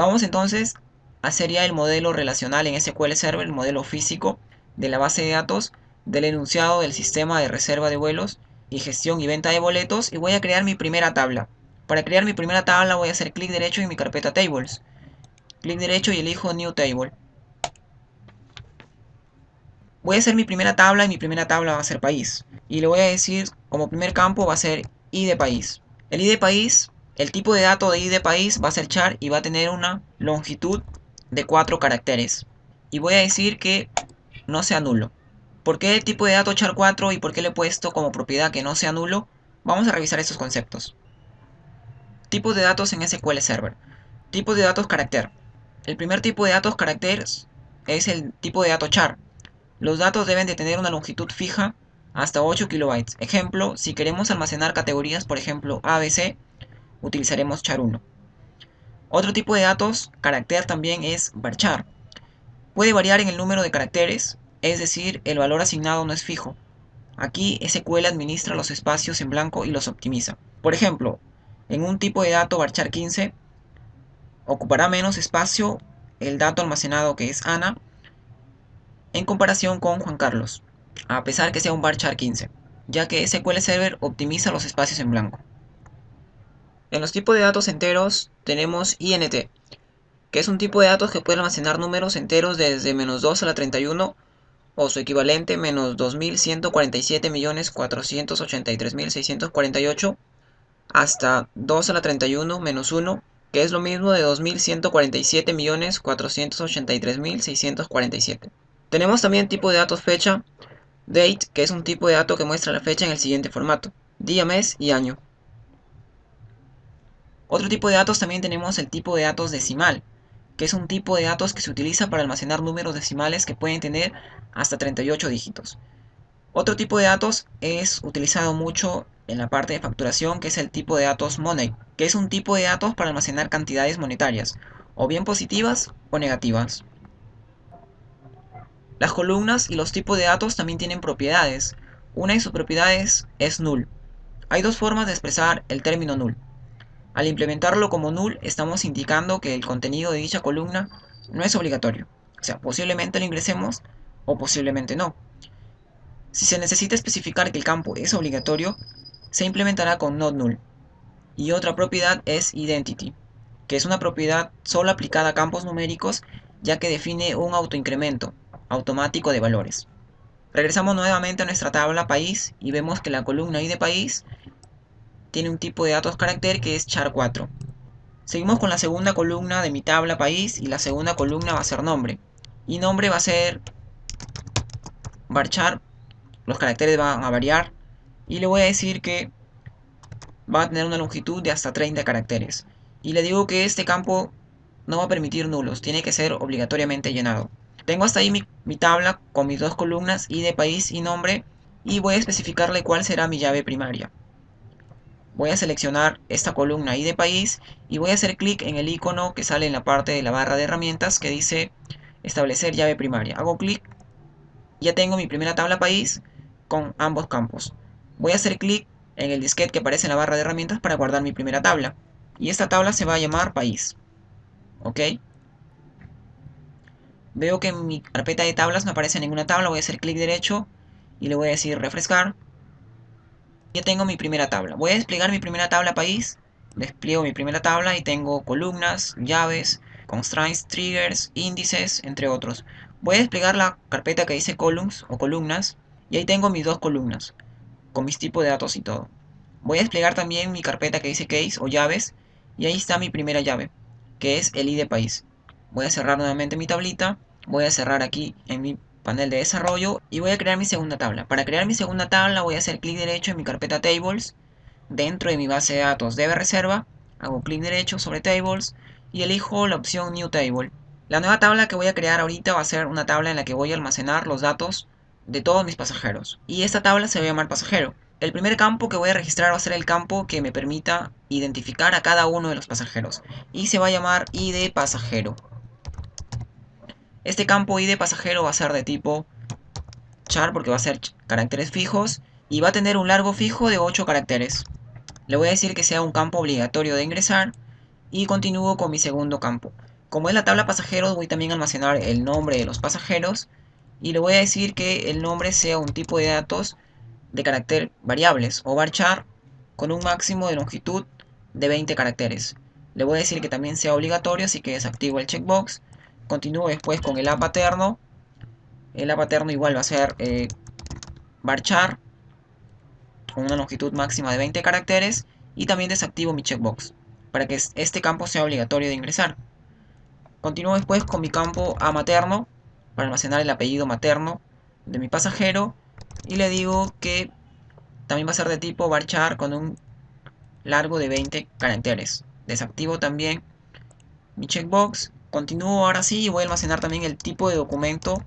Vamos entonces a hacer ya el modelo relacional en SQL Server, el modelo físico de la base de datos, del enunciado del sistema de reserva de vuelos y gestión y venta de boletos, y voy a crear mi primera tabla. Para crear mi primera tabla voy a hacer clic derecho en mi carpeta Tables, clic derecho y elijo New Table. Voy a hacer mi primera tabla y mi primera tabla va a ser país. Y le voy a decir como primer campo va a ser ID de país. El ID de país, el tipo de dato de ID de país va a ser char y va a tener una longitud de 4 caracteres. Y voy a decir que no sea nulo. ¿Por qué el tipo de dato char 4 y por qué le he puesto como propiedad que no sea nulo? Vamos a revisar estos conceptos. Tipos de datos en SQL Server. Tipos de datos carácter. El primer tipo de datos caracteres es el tipo de dato char. Los datos deben de tener una longitud fija hasta 8 kilobytes. Ejemplo, si queremos almacenar categorías, por ejemplo ABC, utilizaremos char 1. Otro tipo de datos carácter también es varchar. Puede variar en el número de caracteres, es decir, el valor asignado no es fijo. Aquí SQL administra los espacios en blanco y los optimiza. Por ejemplo, en un tipo de dato varchar 15, ocupará menos espacio el dato almacenado que es Ana en comparación con Juan Carlos, a pesar que sea un varchar 15, ya que SQL Server optimiza los espacios en blanco. En los tipos de datos enteros tenemos INT, que es un tipo de datos que puede almacenar números enteros desde -2 a la 31 o su equivalente -2.147.483.648 hasta 2 a la 31 -1, que es lo mismo de 2.147.483.647. Tenemos también tipo de datos fecha, date, que es un tipo de dato que muestra la fecha en el siguiente formato: día, mes y año. Otro tipo de datos también tenemos el tipo de datos decimal, que es un tipo de datos que se utiliza para almacenar números decimales que pueden tener hasta 38 dígitos. Otro tipo de datos es utilizado mucho en la parte de facturación, que es el tipo de datos money, que es un tipo de datos para almacenar cantidades monetarias, o bien positivas o negativas. Las columnas y los tipos de datos también tienen propiedades. Una de sus propiedades es null. Hay dos formas de expresar el término null. Al implementarlo como null, estamos indicando que el contenido de dicha columna no es obligatorio. O sea, posiblemente lo ingresemos o posiblemente no. Si se necesita especificar que el campo es obligatorio, se implementará con not null. Y otra propiedad es identity, que es una propiedad solo aplicada a campos numéricos, ya que define un autoincremento automático de valores. Regresamos nuevamente a nuestra tabla país y vemos que la columna ID de país tiene un tipo de datos carácter que es char 4. Seguimos con la segunda columna de mi tabla país y la segunda columna va a ser nombre. Y nombre va a ser varchar, los caracteres van a variar y le voy a decir que va a tener una longitud de hasta 30 caracteres. Y le digo que este campo no va a permitir nulos, tiene que ser obligatoriamente llenado. Tengo hasta ahí mi tabla con mis dos columnas ID de país y nombre, y voy a especificarle cuál será mi llave primaria. Voy a seleccionar esta columna ID de país y voy a hacer clic en el icono que sale en la parte de la barra de herramientas que dice establecer llave primaria. Hago clic, ya tengo mi primera tabla país con ambos campos. Voy a hacer clic en el disquete que aparece en la barra de herramientas para guardar mi primera tabla. Y esta tabla se va a llamar país. ¿Ok? Veo que en mi carpeta de tablas no aparece ninguna tabla. Voy a hacer clic derecho y le voy a decir refrescar. Ya tengo mi primera tabla. Voy a desplegar mi primera tabla país. Despliego mi primera tabla y tengo columnas, llaves, constraints, triggers, índices, entre otros. Voy a desplegar la carpeta que dice columns o columnas y ahí tengo mis dos columnas con mis tipos de datos y todo. Voy a desplegar también mi carpeta que dice case o llaves y ahí está mi primera llave, que es el ID país. Voy a cerrar nuevamente mi tablita, voy a cerrar aquí en mi panel de desarrollo y voy a crear mi segunda tabla. Para crear mi segunda tabla voy a hacer clic derecho en mi carpeta tables, dentro de mi base de datos debe reserva, hago clic derecho sobre tables y elijo la opción new table. La nueva tabla que voy a crear ahorita va a ser una tabla en la que voy a almacenar los datos de todos mis pasajeros. Y esta tabla se va a llamar pasajero. El primer campo que voy a registrar va a ser el campo que me permita identificar a cada uno de los pasajeros. Y se va a llamar ID pasajero. Este campo ID pasajero va a ser de tipo char porque va a ser caracteres fijos. Y va a tener un largo fijo de 8 caracteres. Le voy a decir que sea un campo obligatorio de ingresar. y continúo con mi segundo campo. Como es la tabla pasajeros, voy también a almacenar el nombre de los pasajeros y le voy a decir que el nombre sea un tipo de datos de carácter variables o varchar con un máximo de longitud de 20 caracteres. Le voy a decir que también sea obligatorio, así que desactivo el checkbox. Continúo después con el a paterno. El a paterno igual va a ser varchar con una longitud máxima de 20 caracteres y también desactivo mi checkbox para que este campo sea obligatorio de ingresar. Continúo después con mi campo a materno para almacenar el apellido materno de mi pasajero y le digo que también va a ser de tipo varchar con un largo de 20 caracteres. Desactivo también mi checkbox. Continúo ahora sí y voy a almacenar también el tipo de documento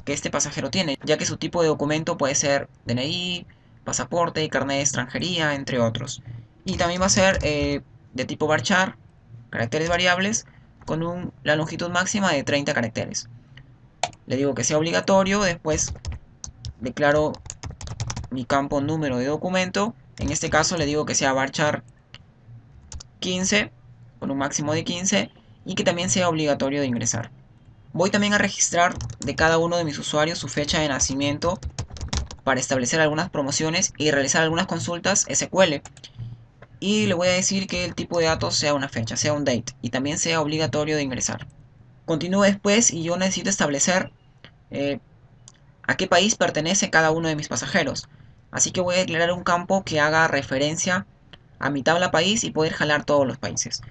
que este pasajero tiene, ya que su tipo de documento puede ser DNI, pasaporte, carnet de extranjería, entre otros. Y también va a ser de tipo varchar, caracteres variables, con la longitud máxima de 30 caracteres. Le digo que sea obligatorio, después declaro mi campo número de documento. En este caso le digo que sea varchar 15, con un máximo de 15, y que también sea obligatorio de ingresar. Voy también a registrar de cada uno de mis usuarios su fecha de nacimiento para establecer algunas promociones y realizar algunas consultas SQL. Y le voy a decir que el tipo de datos sea una fecha, sea un date, y también sea obligatorio de ingresar. Continúo después y yo necesito establecer a qué país pertenece cada uno de mis pasajeros. Así que voy a declarar un campo que haga referencia a mi tabla país y poder jalar todos los países.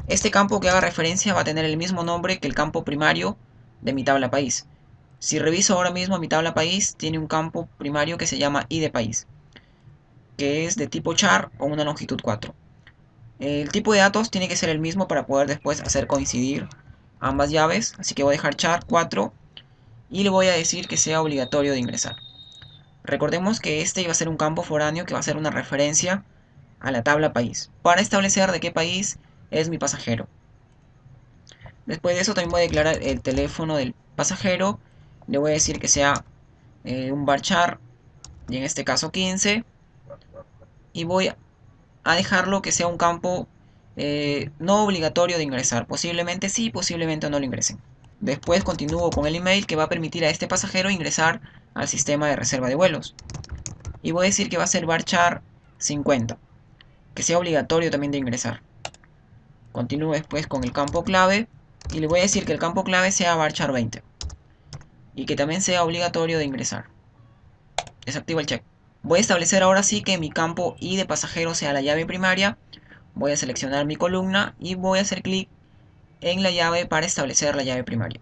Este campo que haga referencia va a tener el mismo nombre que el campo primario de mi tabla país. Si reviso ahora mismo mi tabla país, tiene un campo primario que se llama ID país, que es de tipo char con una longitud 4. El tipo de datos tiene que ser el mismo para poder después hacer coincidir ambas llaves, así que voy a dejar char 4 y le voy a decir que sea obligatorio de ingresar. Recordemos que este iba a ser un campo foráneo que va a ser una referencia a la tabla país, para establecer de qué país es mi pasajero. Después de eso también voy a declarar el teléfono del pasajero, le voy a decir que sea un varchar, y en este caso 15, y voy a dejarlo que sea un campo no obligatorio de ingresar, posiblemente sí, posiblemente no lo ingresen. Después continúo con el email que va a permitir a este pasajero ingresar al sistema de reserva de vuelos. Y voy a decir que va a ser varchar 50, que sea obligatorio también de ingresar. Continúo después con el campo clave y le voy a decir que el campo clave sea varchar 20 y que también sea obligatorio de ingresar. Desactivo el check. Voy a establecer ahora sí que mi campo I de pasajero sea la llave primaria. Voy a seleccionar mi columna y voy a hacer clic en la llave para establecer la llave primaria.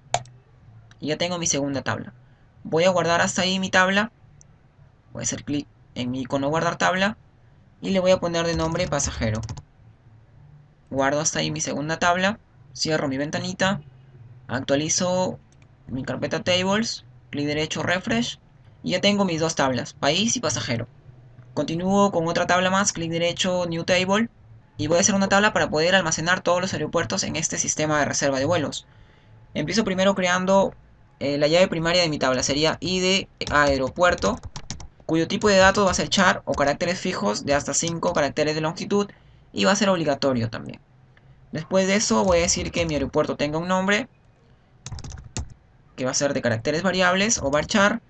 Y ya tengo mi segunda tabla. Voy a guardar hasta ahí mi tabla. Voy a hacer clic en mi icono guardar tabla y le voy a poner de nombre pasajero. Guardo hasta ahí mi segunda tabla. Cierro mi ventanita. Actualizo mi carpeta tables. Clic derecho refresh. Y ya tengo mis dos tablas, país y pasajero. Continúo con otra tabla más, clic derecho new table. Y voy a hacer una tabla para poder almacenar todos los aeropuertos en este sistema de reserva de vuelos. Empiezo primero creando la llave primaria de mi tabla. Sería ID aeropuerto, cuyo tipo de datos va a ser char o caracteres fijos de hasta 5 caracteres de longitud. Y va a ser obligatorio también. Después de eso voy a decir que mi aeropuerto tenga un nombre, que va a ser de caracteres variables o varchar,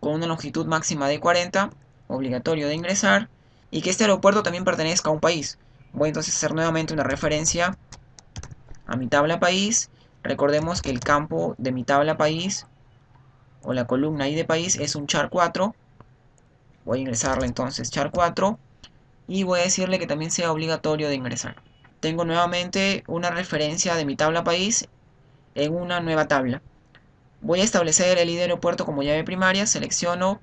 con una longitud máxima de 40, obligatorio de ingresar, y que este aeropuerto también pertenezca a un país. Voy entonces a hacer nuevamente una referencia a mi tabla país. Recordemos que el campo de mi tabla país o la columna I de país es un char 4. Voy a ingresarle entonces char 4 y voy a decirle que también sea obligatorio de ingresar. Tengo nuevamente una referencia de mi tabla país en una nueva tabla. Voy a establecer el ID de aeropuerto como llave primaria, selecciono,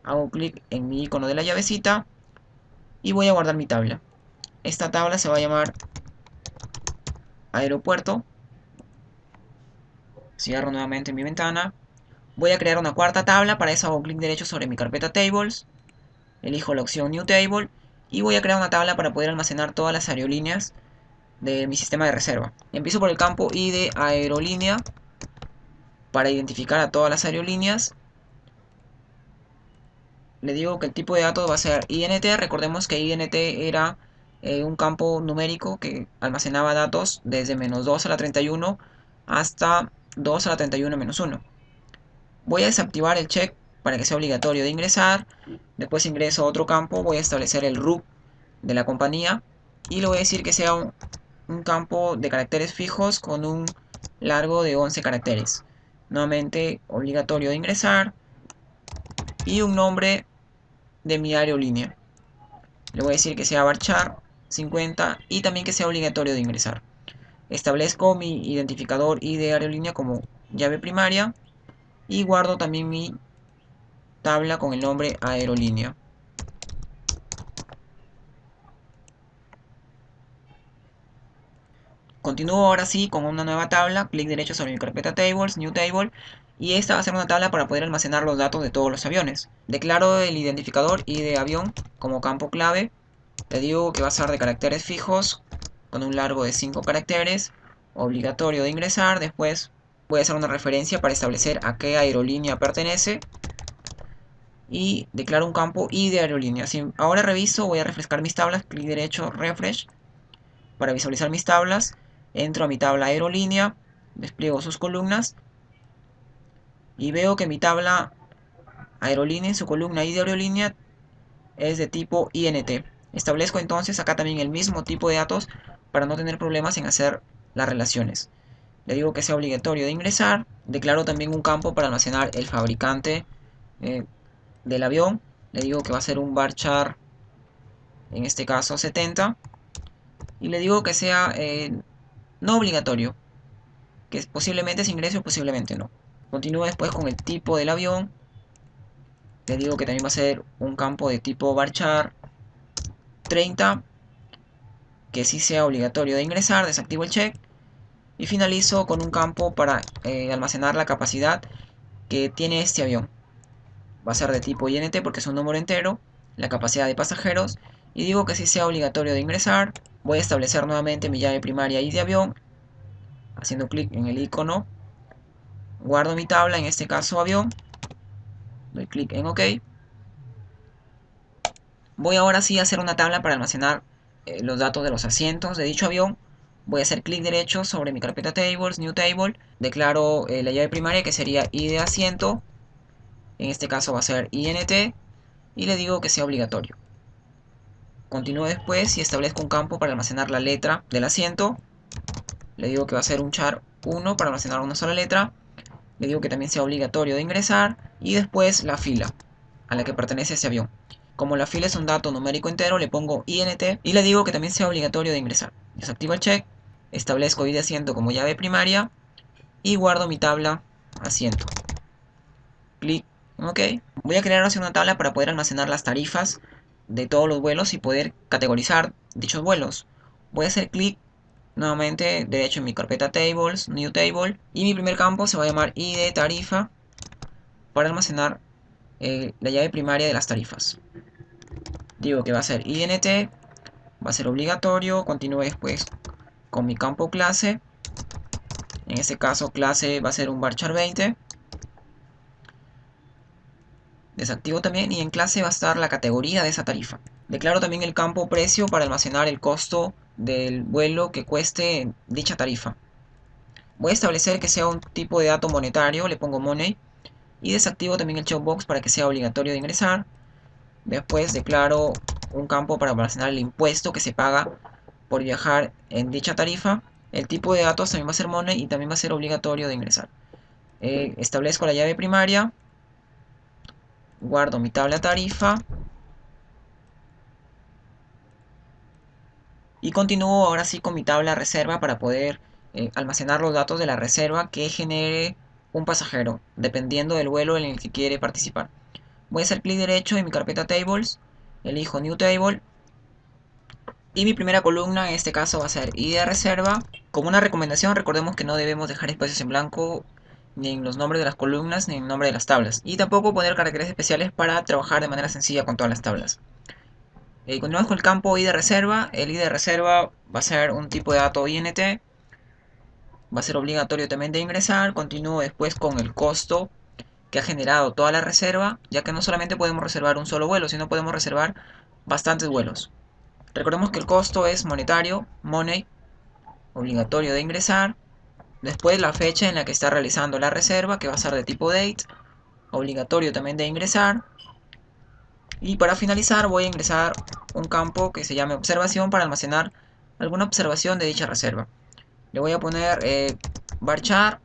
hago clic en mi icono de la llavecita y voy a guardar mi tabla. Esta tabla se va a llamar aeropuerto. Cierro nuevamente mi ventana. Voy a crear una cuarta tabla, para eso hago clic derecho sobre mi carpeta tables, elijo la opción new table y voy a crear una tabla para poder almacenar todas las aerolíneas de mi sistema de reserva. Empiezo por el campo ID aerolínea para identificar a todas las aerolíneas. Le digo que el tipo de datos va a ser INT. Recordemos que INT era un campo numérico que almacenaba datos desde -2 a la 31 hasta 2 a la 31 menos 1. Voy a desactivar el check para que sea obligatorio de ingresar. Después ingreso a otro campo, voy a establecer el root de la compañía y le voy a decir que sea un campo de caracteres fijos con un largo de 11 caracteres. Nuevamente obligatorio de ingresar y un nombre de mi aerolínea. Le voy a decir que sea varchar 50 y también que sea obligatorio de ingresar. Establezco mi identificador ID de aerolínea como llave primaria y guardo también mi tabla con el nombre aerolínea. Continúo ahora sí con una nueva tabla, clic derecho sobre mi carpeta Tables, New Table, y esta va a ser una tabla para poder almacenar los datos de todos los aviones. Declaro el identificador ID de avión como campo clave, le digo que va a ser de caracteres fijos, con un largo de 5 caracteres, obligatorio de ingresar, después voy a hacer una referencia para establecer a qué aerolínea pertenece, y declaro un campo ID de aerolínea. Si ahora reviso, voy a refrescar mis tablas, clic derecho, refresh, para visualizar mis tablas. Entro a mi tabla aerolínea, despliego sus columnas y veo que mi tabla aerolínea en su columna ID de aerolínea es de tipo INT. Establezco entonces acá también el mismo tipo de datos para no tener problemas en hacer las relaciones. Le digo que sea obligatorio de ingresar. Declaro también un campo para almacenar el fabricante del avión. Le digo que va a ser un varchar, en este caso 70. Y le digo que sea no obligatorio, que posiblemente se ingrese o posiblemente no. Continúo después con el tipo del avión. Le digo que también va a ser un campo de tipo varchar 30, que sí sea obligatorio de ingresar. Desactivo el check y finalizo con un campo para almacenar la capacidad que tiene este avión. Va a ser de tipo INT porque es un número entero, la capacidad de pasajeros, y digo que sí sea obligatorio de ingresar. Voy a establecer nuevamente mi llave primaria y de avión, haciendo clic en el icono, guardo mi tabla, en este caso avión, doy clic en OK. Voy ahora sí a hacer una tabla para almacenar los datos de los asientos de dicho avión. Voy a hacer clic derecho sobre mi carpeta Tables, New Table, declaro la llave primaria que sería ID de asiento, en este caso va a ser INT, y le digo que sea obligatorio. Continúo después y establezco un campo para almacenar la letra del asiento. Le digo que va a ser un char 1 para almacenar una sola letra. Le digo que también sea obligatorio de ingresar. Y después la fila a la que pertenece ese avión. Como la fila es un dato numérico entero, le pongo INT y le digo que también sea obligatorio de ingresar. Desactivo el check, establezco ID de asiento como llave primaria y guardo mi tabla asiento. Clic en OK. Voy a crear así una tabla para poder almacenar las tarifas de todos los vuelos y poder categorizar dichos vuelos. Voy a hacer clic nuevamente derecho en mi carpeta Tables, New Table, y mi primer campo se va a llamar ID tarifa para almacenar la llave primaria de las tarifas. Digo que va a ser INT, va a ser obligatorio, continúe después con mi campo clase. En este caso clase va a ser un varchar 20. Desactivo también y en clase va a estar la categoría de esa tarifa. Declaro también el campo precio para almacenar el costo del vuelo que cueste dicha tarifa. Voy a establecer que sea un tipo de dato monetario, le pongo money. Y desactivo también el checkbox para que sea obligatorio de ingresar. Después declaro un campo para almacenar el impuesto que se paga por viajar en dicha tarifa. El tipo de datos también va a ser money y también va a ser obligatorio de ingresar. Establezco la llave primaria. Guardo mi tabla tarifa. Y continúo ahora sí con mi tabla reserva para poder almacenar los datos de la reserva que genere un pasajero, dependiendo del vuelo en el que quiere participar. Voy a hacer clic derecho en mi carpeta Tables, elijo New Table, y mi primera columna en este caso va a ser ID de reserva. Como una recomendación, recordemos que no debemos dejar espacios en blanco ni en los nombres de las columnas ni en el nombre de las tablas. Y tampoco poner caracteres especiales para trabajar de manera sencilla con todas las tablas. Continuamos con el campo ID de reserva. El ID de reserva va a ser un tipo de dato INT. Va a ser obligatorio también de ingresar. Continúo después con el costo que ha generado toda la reserva, ya que no solamente podemos reservar un solo vuelo, sino podemos reservar bastantes vuelos. Recordemos que el costo es monetario, money, obligatorio de ingresar. Después la fecha en la que está realizando la reserva, que va a ser de tipo date, obligatorio también de ingresar. Y para finalizar voy a ingresar un campo que se llame observación para almacenar alguna observación de dicha reserva. Le voy a poner varchar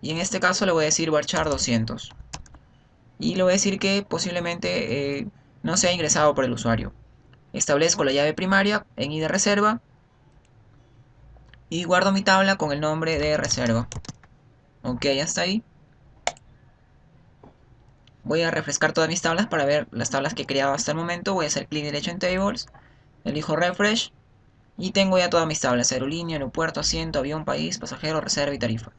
y en este caso le voy a decir varchar 200. Y le voy a decir que posiblemente no sea ingresado por el usuario. Establezco la llave primaria en id reserva y guardo mi tabla con el nombre de reserva. Ok, hasta ahí. Voy a refrescar todas mis tablas para ver las tablas que he creado hasta el momento. Voy a hacer clic derecho en Tables, elijo Refresh y tengo ya todas mis tablas: aerolínea, aeropuerto, asiento, avión, país, pasajero, reserva y tarifa.